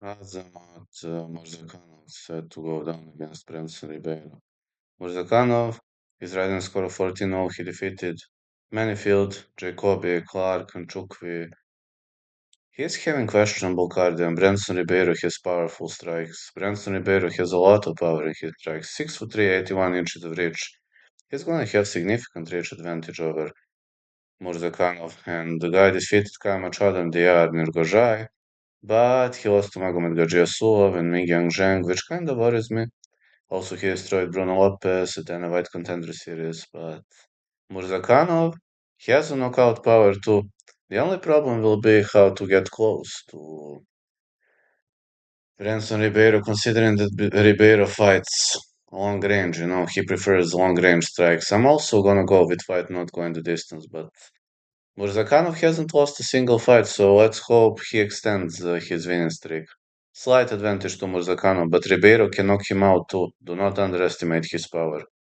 Azamat Murzakanov set to go down against Branson Ribeiro. Murzakanov is riding score of 14-0. He defeated Manifield, Jacoby, Clark, and Chukwi. He's having questionable cardio, and Branson Ribeiro has powerful strikes. Branson Ribeiro has a lot of power in his strikes. 6'3", 81 inches of reach. He's gonna have significant reach advantage over Murzakanov, and the guy defeated Kai Machado and Diyar Nirgojai, but he lost to Magomed Gajiasulov and Mingyang Zheng, which kind of worries me. Also, he destroyed Bruno Lopez at Dana White Contender Series, but Murzakanov, he has a knockout power too. The only problem will be how to get close to Branson Ribeiro, considering that Ribeiro fights long range, he prefers long range strikes. I'm also gonna go with fight not going the distance, but Murzakanov hasn't lost a single fight, so let's hope he extends his winning streak. Slight advantage to Murzakanov, but Ribeiro can knock him out too. Do not underestimate his power.